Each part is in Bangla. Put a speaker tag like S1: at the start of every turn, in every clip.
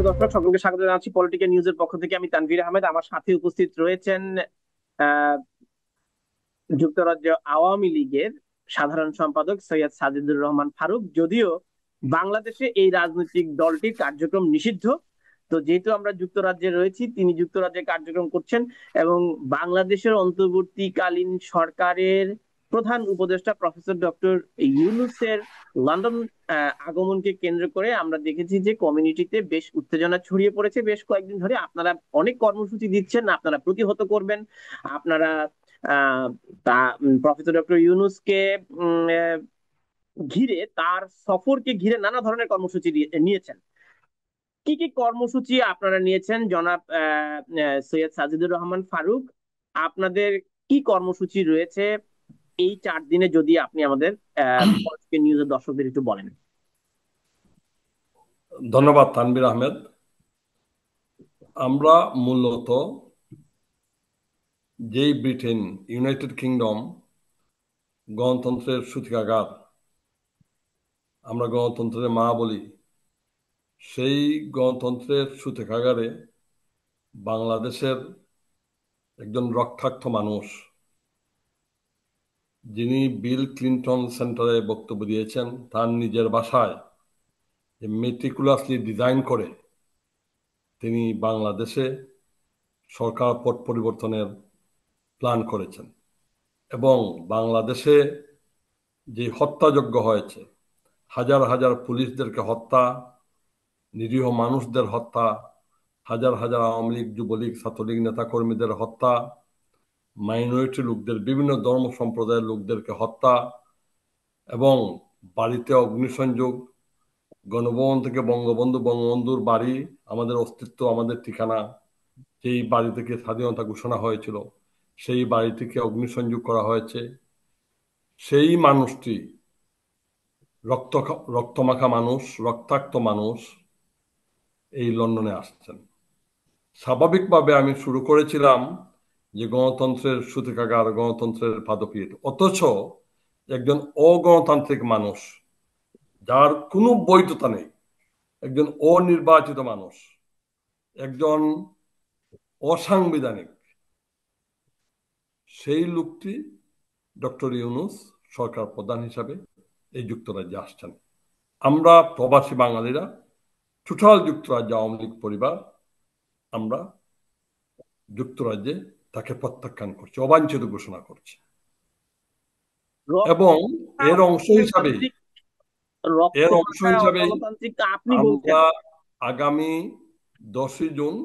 S1: দর্শক সকলকে স্বাগত জানাচ্ছি পলিটিক্যাল নিউজের পক্ষ থেকে। আমি তানভীর আহমেদ। আমার সাথে উপস্থিত রয়েছেন আহ, যুক্তরাজ্য আওয়ামী লীগের সাধারণ সম্পাদক সৈয়দ সাজিদুর রহমান ফারুক। যদিও বাংলাদেশে এই রাজনৈতিক দলটির কার্যক্রম নিষিদ্ধ, তো যেহেতু আমরা যুক্তরাজ্যে রয়েছি, তিনি যুক্তরাজ্যে কার্যক্রম করছেন এবং বাংলাদেশের অন্তর্বর্তীকালীন সরকারের প্রধান উপদেষ্টা প্রফেসর ডক্টর ইউনূসের লন্ডন আগমনকে কেন্দ্র করে আমরা দেখেছি যে কমিউনিটিতে বেশ উত্তেজনা ছড়িয়ে পড়েছে। বেশ কয়েকদিন ধরে আপনারা অনেক কর্মসূচি দিচ্ছেন, আপনারা প্রতিহত করবেন, আপনারা আহ তা প্রফেসর ডক্টর ইউনূসকে ঘিরে, তার সফরকে ঘিরে নানা ধরনের কর্মসূচি নিয়েছেন। কি কি কর্মসূচি আপনারা নিয়েছেন জনাব সৈয়দ সাজিদুর রহমান ফারুক? আপনাদের কি কর্মসূচি রয়েছে এই 4 দিনে, যদি আপনি আমাদের নিউজের দর্শকদের একটু বলেন।
S2: ধন্যবাদ তানভীর আহমেদ। আমরা মূলত যেই ব্রিটেন, ইউনাইটেড কিংডম গণতন্ত্রের সূতিকাগার, আমরা গণতন্ত্রের মা বলি, সেই গণতন্ত্রের সূতিকাগারে বাংলাদেশের একজন রক্তাক্ত মানুষ, যিনি বিল ক্লিন্টন সেন্টারে বক্তব্য দিয়েছেন তার নিজের বাসায় মেটিকুলাসলি ডিজাইন করে তিনি বাংলাদেশে সরকার পট পরিবর্তনের প্ল্যান করেছেন। এবং বাংলাদেশে যে হত্যাযজ্ঞ হয়েছে, হাজার হাজার পুলিশদেরকে হত্যা, নিরীহ মানুষদের হত্যা, হাজার হাজার আওয়ামী লীগ, যুবলীগ, ছাত্রলীগ নেতাকর্মীদের হত্যা, মাইনরিটি লোকদের, বিভিন্ন ধর্ম সম্প্রদায়ের লোকদেরকে হত্যা এবং বাড়িতে অগ্নিসংযোগ, গণভবন থেকে বঙ্গবন্ধুর বাড়ি, আমাদের অস্তিত্ব, আমাদের ঠিকানা, যেই বাড়ি থেকে স্বাধীনতা ঘোষণা হয়েছিল সেই বাড়ি থেকে অগ্নিসংযোগ করা হয়েছে। সেই মানুষটি, রক্ত রক্তমাখা মানুষ, রক্তাক্ত মানুষ, এই লন্ডনে আসছেন। স্বাভাবিকভাবে আমি শুরু করেছিলাম যে গণতন্ত্রের সূতিকাগার, গণতন্ত্রের পাদপীঠ, অথচ একজন অগণতান্ত্রিক মানুষ, যার কোনো বৈধতা নেই, একজন অনির্বাচিত মানুষ, একজন অসাংবিধানিক, সেই লোকটি ডক্টর ইউনূস সরকার প্রধান হিসাবে এই যুক্তরাজ্যে আসছেন। আমরা প্রবাসী বাঙালিরা, টোটাল যুক্তরাজ্য আওয়ামী লীগ পরিবার, আমরা যুক্তরাজ্যে তাকে প্রত্যাখ্যান করছে, অবাঞ্ছিত ঘোষণা করছে।
S1: রক্ত
S2: এবং
S1: মাখা
S2: এর অংশ হিসাবেই
S1: অগণতান্ত্রিক, রক্ত
S2: এর অংশ
S1: মাখা
S2: হিসাবেই
S1: অগণতান্ত্রিক আপনি বলছেন?
S2: আমরা আগামী 10ই জুন,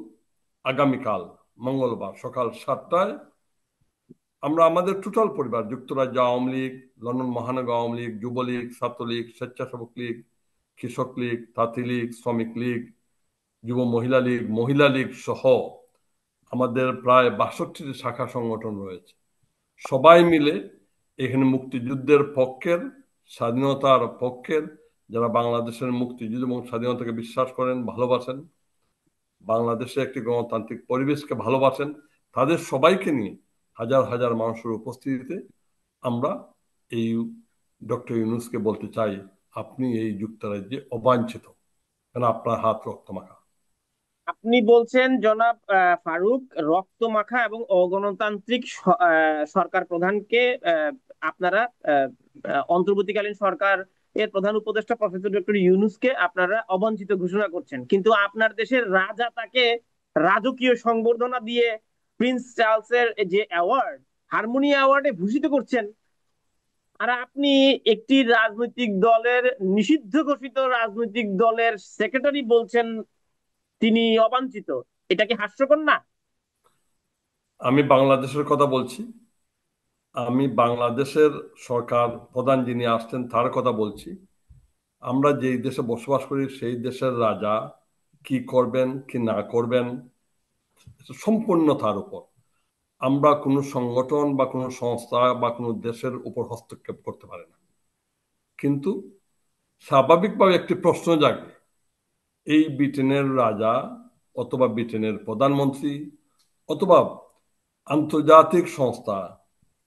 S2: আগামীকাল মঙ্গলবার সকাল 7টায় আমরা আমাদের টোটাল পরিবার, যুক্তরাজ্য আওয়ামী লীগ, লন্ডন মহানগর আওয়ামী লীগ, যুবলীগ, ছাত্রলীগ, স্বেচ্ছাসেবক লীগ, কৃষক লীগ, তাঁতি লীগ, শ্রমিক লীগ, যুব মহিলা লীগ সহ আমাদের প্রায় 62টি শাখা সংগঠন রয়েছে। সবাই মিলে এখানে মুক্তিযুদ্ধের পক্ষের, স্বাধীনতার পক্ষের, যারা বাংলাদেশের মুক্তিযুদ্ধ এবং স্বাধীনতাকে বিশ্বাস করেন, ভালোবাসেন, বাংলাদেশে একটি গণতান্ত্রিক পরিবেশকে ভালোবাসেন, তাদের সবাইকে নিয়ে হাজার হাজার মানুষের উপস্থিতিতে আমরা এই ডক্টর ইউনূসকে বলতে চাই, আপনি এই যুক্তরাজ্যে অবাঞ্ছিত, কেন আপনার হাত রক্তমাখা।
S1: আপনি বলছেন জনাব ফারুক, রক্তমাখা এবং অগণতান্ত্রিক সরকার প্রধানকে আপনারা অন্তর্বর্তীকালীন সরকার এর প্রধান উপদেষ্টা প্রফেসর ডক্টর ইউনূসকে আপনারা অবাঞ্ছিত ঘোষণা করছেন, কিন্তু আপনার দেশের রাজা তাকে রাজকীয় সংবর্ধনা দিয়ে প্রিন্স চার্লসের যে অ্যাওয়ার্ড, হারমোনি অ্যাওয়ার্ডে ভূষিত করছেন। আর আপনি একটি রাজনৈতিক দলের, নিষিদ্ধ ঘোষিত রাজনৈতিক দলের সেক্রেটারি বলছেন তিনি অবাঞ্ছিত। এটা কি হাস্যকর না?
S2: আমি বাংলাদেশের কথা বলছি, আমি বাংলাদেশের সরকার প্রধান যিনি আসছেন তার কথা বলছি। আমরা যেই দেশে বসবাস করি সেই দেশের রাজা কি করবেন কি না করবেন সম্পূর্ণ তার উপর। আমরা কোনো সংগঠন বা কোনো সংস্থা বা কোনো দেশের উপর হস্তক্ষেপ করতে পারি না। কিন্তু স্বাভাবিকভাবে একটি প্রশ্ন জাগে, এই ব্রিটেনের রাজা অথবা ব্রিটেনের প্রধানমন্ত্রী অথবা আন্তর্জাতিক সংস্থা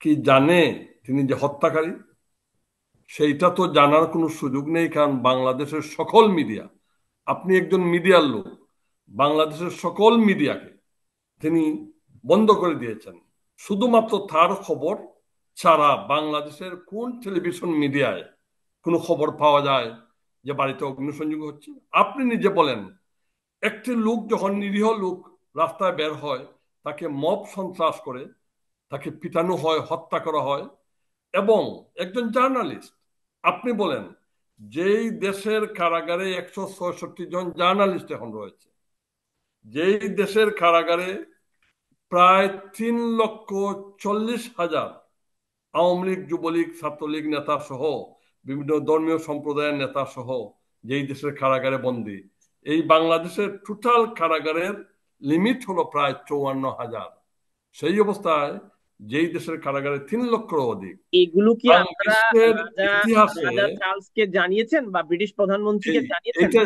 S2: কি জানে তিনি যে হত্যাকারী? সেইটা তো জানার কোনো সুযোগ নেই, কারণ বাংলাদেশের সকল মিডিয়া, আপনি একজন মিডিয়ার লোক, বাংলাদেশের সকল মিডিয়াকে তিনি বন্ধ করে দিয়েছেন। শুধুমাত্র তার খবর ছাড়া বাংলাদেশের কোন টেলিভিশন মিডিয়ায় কোনো খবর পাওয়া যায় যে বাড়িতে অগ্নিসংযোগ হচ্ছে? আপনি নিজে বলেন, একটি লোক যখন নিরীহ লোক রাস্তায় বের হয়, তাকে মব সন্ত্রাস করে তাকে পিটানো হয়, হত্যা করা হয়। এবং একজন জার্নালিস্ট, আপনি বলেন, যেই দেশের কারাগারে 166 জন জার্নালিস্ট এখন রয়েছে, যেই দেশের কারাগারে প্রায় 3,40,000 আওয়ামী লীগ, যুবলীগ, ছাত্রলীগ নেতা সহ বিভিন্ন ধর্মীয় সম্প্রদায়ের নেতা সহ যেই দেশের কারাগারে বন্দী, এই বাংলাদেশের টোটাল কারাগারের লিমিট হলো প্রায় 54,000। সেই অবস্থায় যেই দেশের কারাগারে 3 লক্ষের অধিক,
S1: এগুলো কি আপনারা
S2: বিশ্বের
S1: রাজা
S2: ইতিহাসে
S1: রাজা চার্লসকে জানিয়েছেন বা ব্রিটিশ প্রধানমন্ত্রীকে জানিয়েছেন?
S2: এটা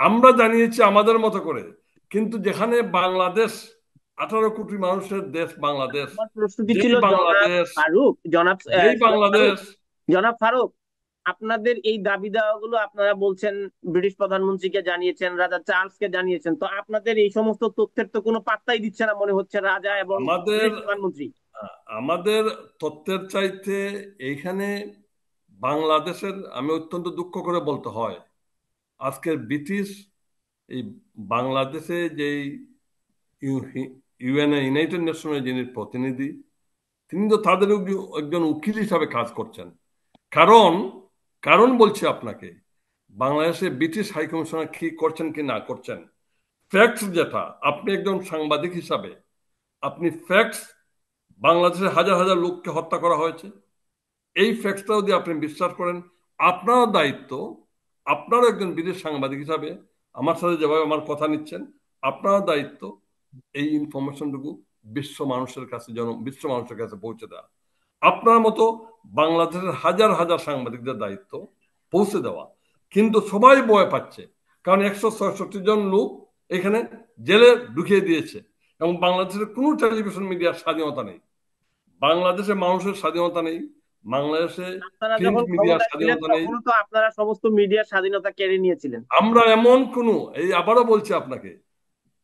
S2: আমরা জানিয়েছি আমাদের মতো করে, কিন্তু যেখানে বাংলাদেশ 18 কোটি মানুষের দেশ বাংলাদেশ,
S1: আমার প্রশ্নটি
S2: যেই
S1: ছিল জনাব
S2: বাংলাদেশ
S1: ফারুক, জনাব
S2: যেই
S1: সৈয়দ ফারুক,
S2: বাংলাদেশ
S1: জনাব ফারুক, আপনাদের এই দাবি দাওয়াগুলো আপনারা বলছেন ব্রিটিশ প্রধানমন্ত্রীকে জানিয়েছেন, রাজা চার্লসকে জানিয়েছেন, তো আপনাদের এই সমস্ত তথ্যের তো কোনো পাত্তাই দিচ্ছে না মনে হচ্ছে রাজা এবং
S2: আমাদের
S1: ব্রিটিশ প্রধানমন্ত্রী।
S2: আমাদের তথ্যের চাইতে এইখানে বাংলাদেশের, আমি অত্যন্ত দুঃখ করে বলতে হয়, আজকের ব্রিটিশ এই বাংলাদেশে যেই ইউএনএ, ইউনাইটেড নেশনের যিনি প্রতিনিধি, তিনি তো তাদের একজন উকিল হিসাবে কাজ করছেন। কারণ কারণ বলছি আপনাকে, বাংলাদেশে ব্রিটিশ হাইকমিশনার কি করছেন কি না করছেন, ফ্যাক্টস যেটা, আপনি একজন সাংবাদিক হিসাবে আপনি ফ্যাক্টস, বাংলাদেশে হাজার হাজার লোককে হত্যা করা হয়েছে, এই ফ্যাক্টসটা যদি আপনি বিশ্বাস করেন, আপনারও দায়িত্ব, আপনারও একজন বিদেশ সাংবাদিক হিসাবে আমার সাথে যেভাবে আমার কথা নিচ্ছেন, আপনারও দায়িত্ব এই ইনফরমেশনটুকু বিশ্ব মানুষের কাছে পৌঁছে দেওয়া। আপনার মতো বাংলাদেশের হাজার হাজার সাংবাদিকদের দায়িত্ব পৌঁছে দেওয়া। কিন্তু সবাই ভয় পাচ্ছে, কারণ 166 জন লোক এখানে জেলে ঢুকিয়ে দিয়েছে, এবং বাংলাদেশের কোনো টেলিভিশন মিডিয়ার স্বাধীনতা নেই, বাংলাদেশে মানুষের স্বাধীনতা নেই, বাংলাদেশে
S1: আপনারা
S2: প্রিন্ট
S1: যখন
S2: মিডিয়ার
S1: ক্ষমতায় ছিলেন
S2: স্বাধীনতা নেই।
S1: তখনও তো আপনারা সমস্ত মিডিয়ার স্বাধীনতা কেড়ে নিয়েছিলেন।
S2: আমরা এমন কোনো, এই আবারও বলছি আপনাকে,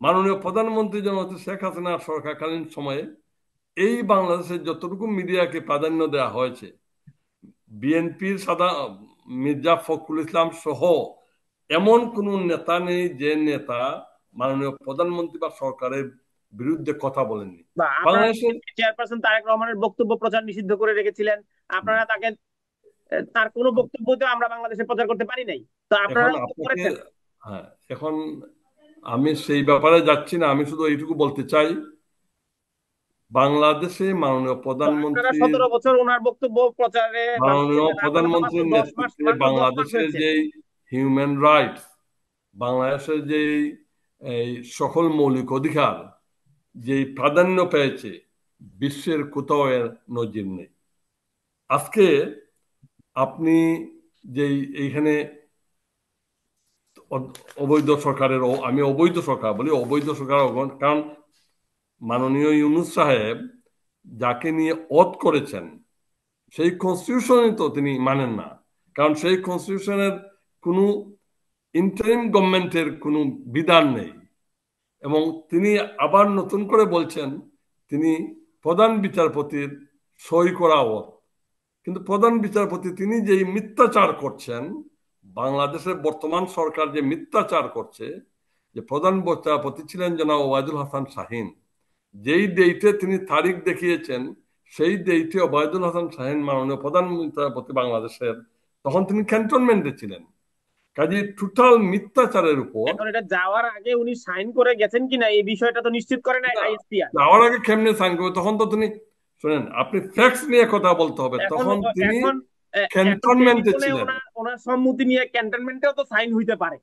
S2: মাননীয় প্রধানমন্ত্রী জননেত্রী শেখ হাসিনার সরকারকালীন সময়ে এই বাংলাদেশের যতটুকু মিডিয়াকে প্রাধান্য দেওয়া হয়েছে, বিএনপির মির্জা ফখরুল ইসলাম সহ এমন কোন নেতা নেই যে নেতা মাননীয় প্রধানমন্ত্রী বা সরকারের বিরুদ্ধে কথা বলেননি
S1: বা আপনারা
S2: বাংলাদেশের।
S1: চেয়ারপারসন তারেক রহমানের বক্তব্য প্রচার নিষিদ্ধ করে রেখেছিলেন, আপনারা তাকে তার কোনো বক্তব্য তো আমরা বাংলাদেশে প্রচার করতে পারি নাই, তো আপনারা
S2: এখন
S1: তো
S2: আপনাকে,
S1: করেছেন।
S2: হ্যাঁ, এখন আমি সেই ব্যাপারে যাচ্ছি না, আমি শুধু এইটুকু বলতে চাই, বাংলাদেশে মাননীয়
S1: তো আপনারা
S2: প্রধানমন্ত্রীর
S1: 17 বছর ওনার বক্তব্য প্রচারে
S2: মাননীয়
S1: দিয়েছেন, আপনারা তো মাত্র
S2: প্রধানমন্ত্রীর
S1: 10 মাস,
S2: নেতৃত্বে
S1: মাত্র 10 মাস
S2: বাংলাদেশের
S1: হয়েছে।
S2: যেই হিউম্যান রাইটস, বাংলাদেশের যেই এই সকল মৌলিক অধিকার যেই প্রাধান্য পেয়েছে, বিশ্বের কোথাও এর নজির নেই। আজকে আপনি যেই এইখানে অবৈধ সরকারের, আমি অবৈধ সরকার বলি, অবৈধ সরকার, কারণ মাননীয় ইউনূস সাহেব যাকে নিয়ে ওয়াত করেছেন, সেই কনস্টিটিউশনই তো তিনি মানেন না। কারণ সেই কনস্টিটিউশনের কোনো ইন্টারিম গভর্নমেন্টের কোনো বিধান নেই, এবং তিনি আবার নতুন করে বলছেন তিনি প্রধান বিচারপতির সই করা ওয়াত। কিন্তু প্রধান বিচারপতি তিনি যেই মিথ্যাচার করছেন, বাংলাদেশের বর্তমান সরকার যে মিথ্যাচার করছে, যে প্রধান বিচারপতি ছিলেন জনাব ওবায়দুল হাসান শাহীন, যেই ডেটে তিনি তারিখ দেখিয়েছেন, সেই ডেটে ওবায়দুল হাসান শাহীন মাননীয় প্রধান বিচারপতি বাংলাদেশের, তখন তিনি ক্যান্টনমেন্টে ছিলেন। কাজে টোটাল মিথ্যাচারের উপর,
S1: এখন এটা যাওয়ার আগে উনি সাইন করে গেছেন কিনা এই বিষয়টা তো নিশ্চিত করে না
S2: না,
S1: আইএসপিআর।
S2: যাওয়ার আগে কেমনে সাইন করবে, তখন তো তিনি, শুনেন, আপনি ফ্যাক্টস নিয়ে কথা বলতে হবে,
S1: এখন
S2: তখন তিনি
S1: এখন এখন
S2: ক্যান্টনমেন্টে
S1: টেলিফোনে
S2: ছিলেন।
S1: ওনার ওনার সম্মতি নিয়ে ক্যান্টনমেন্টেও তো সাইন হইতে পারে।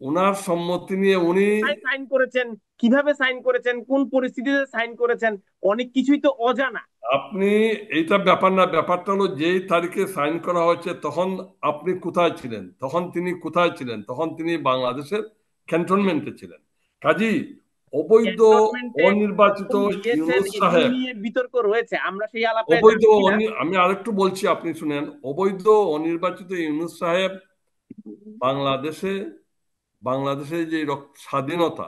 S2: ওনার সম্মতি নিয়ে উনি,
S1: সাইন করেছেন, কিভাবে সাইন করেছেন, কোন পরিস্থিতিতে সাইন করেছেন, অনেক কিছুই তো অজানা।
S2: আপনি, এইটা ব্যাপার না, ব্যাপারটা হলো যেই তারিখে সাইন করা হয়েছে তখন আপনি কোথায় ছিলেন, তখন তিনি কোথায় ছিলেন, তখন তিনি বাংলাদেশের ক্যান্টনমেন্টে ছিলেন। কাজী অবৈধ
S1: ক্যান্টনমেন্টে
S2: অনির্বাচিত
S1: কখন গিয়েছেন
S2: ইউনূস
S1: এগুলো
S2: সাহেব,
S1: নিয়ে বিতর্ক রয়েছে, আমরা সেই আলাপে
S2: অবৈধ
S1: যাচ্ছি না।
S2: আমি আরেকটু বলছি, আপনি শুনেন, অবৈধ অনির্বাচিত ইউনূস সাহেব বাংলাদেশে বাংলাদেশের যে স্বাধীনতা,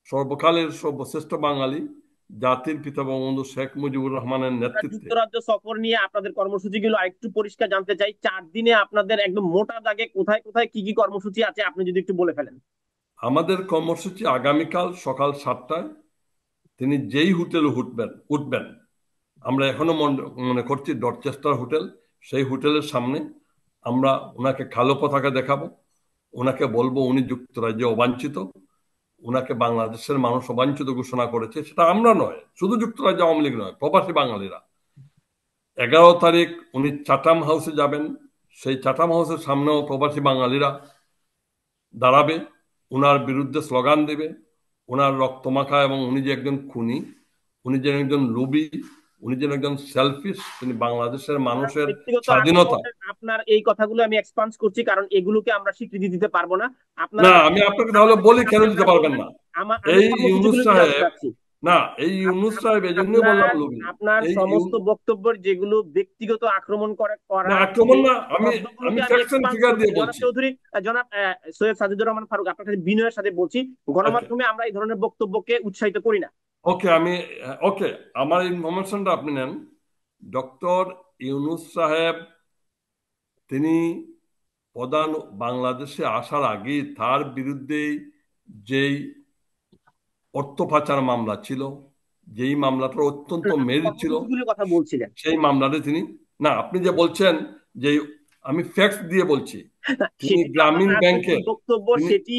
S2: সর্বকালের সর্বশ্রেষ্ঠ বাঙালি জাতির পিতা বঙ্গবন্ধু শেখ মুজিবুর রহমানের
S1: আমরা
S2: নেতৃত্বে।
S1: যুক্তরাজ্য সফর নিয়ে আপনাদের কর্মসূচিগুলো আরেকটু পরিষ্কার জানতে চাই। 4 দিনে আপনাদের একদম মোটা দাগে কোথায় কোথায় কি কি কর্মসূচি আছে আপনি যদি একটু বলে ফেলেন।
S2: আমাদের কর্মসূচি আগামীকাল সকাল 7টায় তিনি যেই হোটেলে উঠবেন, আমরা এখনো মনে করছি ডরচেস্টার হোটেল, সেই হোটেলের সামনে আমরা ওনাকে কালো পতাকা দেখাবো, ওনাকে বলবো উনি যুক্তরাজ্যে অবাঞ্ছিত, ওনাকে বাংলাদেশের মানুষ অবাঞ্ছিত ঘোষণা করেছে। সেটা আমরা নয়, শুধু যুক্তরাজ্য আওয়ামী লীগ নয়, প্রবাসী বাঙালিরা। 11 তারিখ উনি চাটাম হাউসে যাবেন, সেই চাটাম হাউসের সামনেও প্রবাসী বাঙালিরা দাঁড়াবে, ওনার বিরুদ্ধে স্লোগান দেবে, ওনার রক্তমাখা এবং উনি যে একজন খুনি, উনি যে একজন লোভী, উনি যে একজন সেলফিশ, তিনি বাংলাদেশের
S1: আমার
S2: মানুষের
S1: ব্যক্তিগত
S2: স্বাধীনতা।
S1: আক্রমণের আপনার এই কথাগুলো আমি এক্সপান্স করছি কারণ এগুলোকে আমরা স্বীকৃতি দিতে পারবো না। আপনারা
S2: না, আমি আপনাকে তাহলে
S1: আমাদের
S2: বলি কেন
S1: সামনে
S2: দিতে
S1: আপনারা
S2: পারবেন
S1: বলবেন।
S2: না।
S1: আমি
S2: এই ইউনুস
S1: কর্মসূচিগুলো একটু জানতে
S2: সাহেব,
S1: চাচ্ছি।
S2: না, এই ইউনুস সাহেব এই জন্যই বললাম
S1: আপনার
S2: লোভী।
S1: আপনার
S2: এই
S1: সমস্ত বক্তব্যের যেগুলো ব্যক্তিগত আক্রমণ
S2: না,
S1: করার
S2: আক্রমণ
S1: যে
S2: না, আমি
S1: শব্দগুলোকে
S2: আমি
S1: আমি
S2: ফ্যাক্টস এন্ড
S1: এক্সপান্স
S2: ফিগার
S1: করছি।
S2: দিয়ে
S1: জনাব
S2: বলছি।
S1: চৌধুরী, জনাব সৈয়দ সাজিদুর রহমান ফারুক, আপনার সাথে বিনয়ের সাথে বলছি,
S2: ওকে,
S1: গণমাধ্যমে আমরা এই ধরনের বক্তব্যকে উৎসাহিত করি না।
S2: ওকে, ওকে, আমার ইনফরমেশনটা আপনি নেন। ডক্টর ইউনুস সাহেব তিনি প্রধান বাংলাদেশে আসার আগে তার বিরুদ্ধে যেই অর্থ পাচার মামলা ছিল, যেই মামলাটা অত্যন্ত
S1: না, আপনি
S2: মেরিট ছিল,
S1: কর্মসূচিগুলোর কথা বলছিলেন।
S2: সেই মামলাতে তিনি, না, আপনি যে বলছেন যে, আমি ফ্যাক্টস দিয়ে বলছি,
S1: না,
S2: তিনি
S1: সেটি তো আপনার
S2: গ্রামীণ
S1: রাজনৈতিক
S2: ব্যাংকের,
S1: বক্তব্য,
S2: তিনি,
S1: সেটি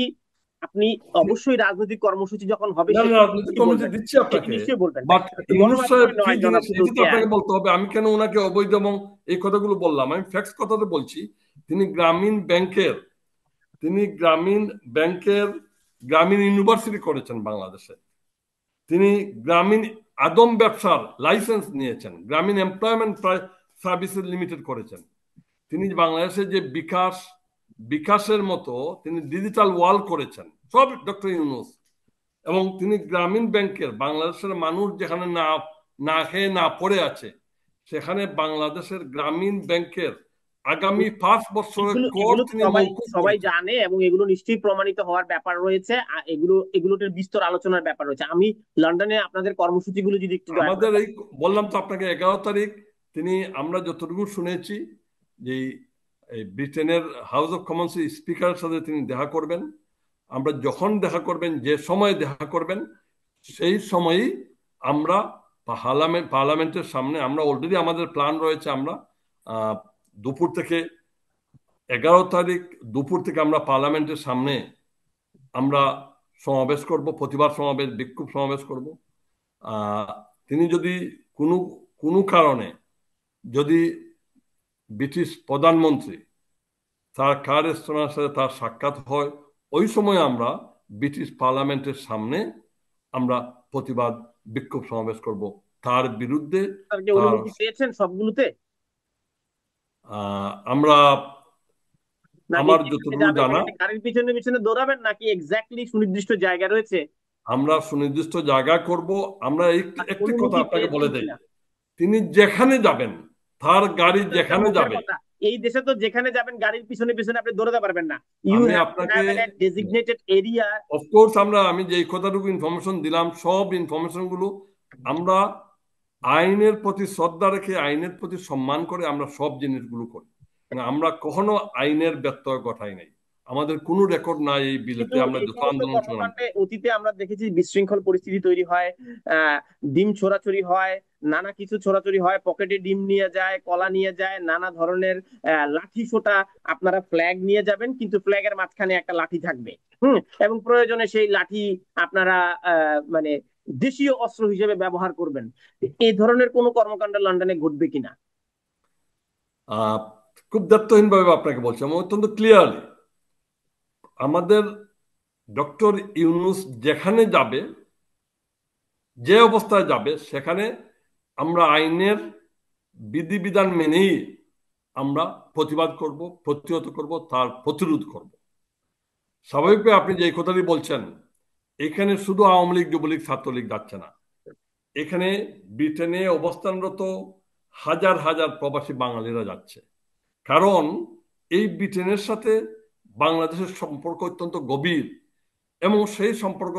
S1: আপনি অবশ্যই রাজনৈতিক কর্মসূচি যখন হবে
S2: না না,
S1: সেটি
S2: রাজনৈতিক
S1: নিশ্চয়ই
S2: কমিটি
S1: বলবেন।
S2: দিচ্ছি
S1: সেটি
S2: আপনাকে।
S1: নিশ্চয়ই বলবেন,
S2: বাট ইউনুস সাহেব
S1: গণমাধ্যমে
S2: কি
S1: নয় জনাব
S2: জিনিস এটি তো
S1: চৌধুরী।
S2: আপনাকে বলতে হবে। আমি কেন ওনাকে অবৈধ এবং এই কথাগুলো বললাম, আমি ফ্যাক্টস কথাটা বলছি। তিনি গ্রামীণ ব্যাংকের, তিনি গ্রামীণ ইউনিভার্সিটি করেছেন বাংলাদেশে। তিনি গ্রামীণ আদম ব্যবসার লাইসেন্স নিয়েছেন, গ্রামীণ এমপ্লয়মেন্ট সার্ভিসেস লিমিটেড করেছেন। তিনি বাংলাদেশে যে বিকাশের মতো তিনি ডিজিটাল ওয়াল করেছেন, সব ডক্টর ইউনুস। এবং তিনি গ্রামীণ ব্যাংকের, বাংলাদেশের মানুষ যেখানে না না খেয়ে না পড়ে আছে, সেখানে বাংলাদেশের গ্রামীণ ব্যাংকের আগামী 5 বছরের
S1: এগুলো
S2: কর
S1: এগুলো তো
S2: তিনি
S1: সবাই
S2: মওকুফ
S1: সবাই
S2: করেছেন।
S1: জানে এবং এগুলো নিশ্চয়ই প্রমাণিত হওয়ার ব্যাপার রয়েছে। আর এগুলোর বিস্তর আলোচনার ব্যাপার রয়েছে। আমি লন্ডনে আপনাদের কর্মসূচিগুলো যদি একটু দয়া করে
S2: আমাদের এই, বললাম তো আপনাকে, 11 তারিখ তিনি, আমরা যতটুকু শুনেছি যে এই ব্রিটেনের হাউস অফ কমন্স স্পিকারের সাথে তিনি দেখা করবেন। আমরা যখন দেখা করবেন, যে সময় দেখা করবেন, সেই সময়ই আমরা পার্লামেন্টের সামনে, আমরা অলরেডি আমাদের প্ল্যান রয়েছে, আমরা আহ, দুপুর থেকে 11 তারিখ দুপুর থেকে আমরা পার্লামেন্টের সামনে আমরা সমাবেশ করব, প্রতিবাদ সমাবেশ, বিক্ষোভ সমাবেশ করব। আহ, তিনি যদি কোনো কোনো কারণে, যদি ব্রিটিশ প্রধানমন্ত্রী তার কার স্টোনার সাথে তার সাক্ষাৎ হয়, ওই সময় আমরা ব্রিটিশ পার্লামেন্টের সামনে আমরা প্রতিবাদ বিক্ষোভ সমাবেশ করব তার বিরুদ্ধে।
S1: আপনারা কি
S2: তার
S1: অনুমতি পেয়েছেন সবগুলোতে,
S2: আমরা,
S1: নাকি
S2: আমার
S1: যেখানে
S2: যতটুকু
S1: যাবেন
S2: জানা,
S1: সেখানে গাড়ির পিছনে পিছনে দৌড়াবেন, নাকি এক্স্যাক্টলি সুনির্দিষ্ট জায়গা রয়েছে?
S2: আমরা সুনির্দিষ্ট জায়গা করব। আমরা একটি কথা
S1: অনুমতি
S2: আপনাকে
S1: পেয়েছেন
S2: বলে দেই,
S1: কিনা?
S2: তিনি যেখানে যাবেন, তার গাড়ি
S1: এটা তো একটা
S2: যেখানে
S1: মুখের
S2: যাবে,
S1: কথা। এই দেশে তো যেখানে যাবেন গাড়ির পিছনে পিছনে আপনি দৌড়াতে পারবেন না। ইউ
S2: আমি
S1: হ্যাভ টু
S2: আপনাকে,
S1: have a designated area.
S2: Of course, আমি যে কতটুকু ইনফরমেশন দিলাম, সব ইনফরমেশন গুলো আমরা আইনের প্রতি শ্রদ্ধা রেখে, আইনের প্রতি সম্মান করে আমরা সব জিনিসগুলো করি। মানে আমরা কখনো আইনের ব্যত্যয় ঘটাই নাই। আমাদের কোনো রেকর্ড নাই এই বিলেতে
S1: কিন্তু
S2: আমরা
S1: এই
S2: যত
S1: সমস্ত
S2: আন্দোলন সংগ্রাম
S1: কর্মকাণ্ডে
S2: করি।
S1: অতীতে আমরা দেখেছি বিশৃঙ্খল পরিস্থিতি তৈরি হয়, আহ ডিম ছোড়াছড়ি হয়, নানা কিছু ছোড়াছড়ি হয়, পকেটে ডিম নিয়ে যায়, কলা নিয়ে যায়, নানা ধরনের লাঠি সোটা। আপনারা ফ্ল্যাগ নিয়ে যাবেন কিন্তু ফ্ল্যাগের মাঝখানে একটা লাঠি থাকবে। এবং প্রয়োজনে সেই লাঠি আপনারা মানে দেশীয় অস্ত্র হিসেবে ব্যবহার করবেন। এই ধরনের কোনো কর্মকাণ্ড লন্ডনে ঘটবে কিনা?
S2: আহ খুব দায়িত্বহীন ভাবে আপনাকে বলছি, আমি অত্যন্ত ক্লিয়ারলি, আমাদের ডক্টর ইউনুস যেখানে যাবে, যে অবস্থায় যাবে, সেখানে আমরা আইনের বিধিবিধান মেনেই আমরা প্রতিবাদ করব, প্রতিহত করব, তার প্রতিরোধ করব। স্বাভাবিকভাবে আপনি যে কথাটি বলছেন, এখানে শুধু আওয়ামী লীগ, যুবলীগ, ছাত্রলীগ যাচ্ছে না, এখানে ব্রিটেনে অবস্থানরত হাজার হাজার প্রবাসী বাঙালিরা যাচ্ছে। কারণ এই ব্রিটেনের সাথে বাংলাদেশের সম্পর্ক অত্যন্ত গভীর, এবং সেই সম্পর্ক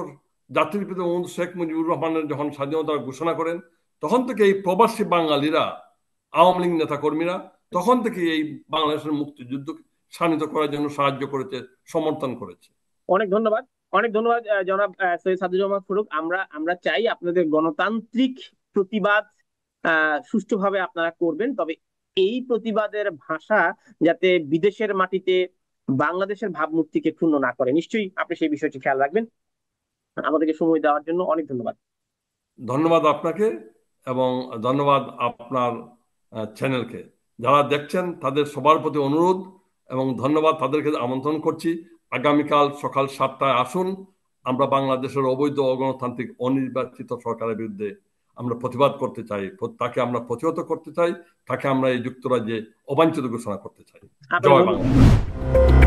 S2: জাতির পিতা শেখ মুজিবুর রহমানের যখন স্বাধীনতা ঘোষণা করেন, তখন থেকে এই প্রবাসী বাঙালিরা, আওয়ামী লীগ নেতা কর্মীরা তখন থেকে এই বাংলাদেশের মুক্তিযুদ্ধ শানিত করার জন্য সাহায্য করেছে, সমর্থন করেছে।
S1: অনেক ধন্যবাদ। অনেক ধন্যবাদ জনাব সৈয়দ সাদুর রহমান ফারুক। আমরা আমরা চাই আপনাদের গণতান্ত্রিক প্রতিবাদ সুষ্ঠুভাবে আপনারা করবেন, তবে এই প্রতিবাদের ভাষা যাতে বিদেশের মাটিতে বাংলাদেশের ভাবমূর্তিকে ক্ষুণ্ণ না করে। নিশ্চয়ই আপনি সেই বিষয়টি খেয়াল রাখবেন। আমাদেরকে সময় দেওয়ার জন্য অনেক ধন্যবাদ।
S2: ধন্যবাদ আপনাকে, এবং ধন্যবাদ আপনার চ্যানেলকে। যারা দেখছেন তাদের সবার প্রতি অনুরোধ এবং ধন্যবাদ, তাদেরকে আমন্ত্রণ করছি আগামীকাল সকাল 7টায় আসুন। আমরা বাংলাদেশের অবৈধ অগণতান্ত্রিক অনির্বাচিত সরকারের বিরুদ্ধে আমরা প্রতিবাদ করতে চাই, তাকে আমরা প্রতিহত করতে চাই, তাকে আমরা এই যুক্তরাজ্যে অবাঞ্ছিত ঘোষণা করতে চাই।
S1: আপনাকে
S2: জয়
S1: ধন্যবাদ।
S2: বাংলা।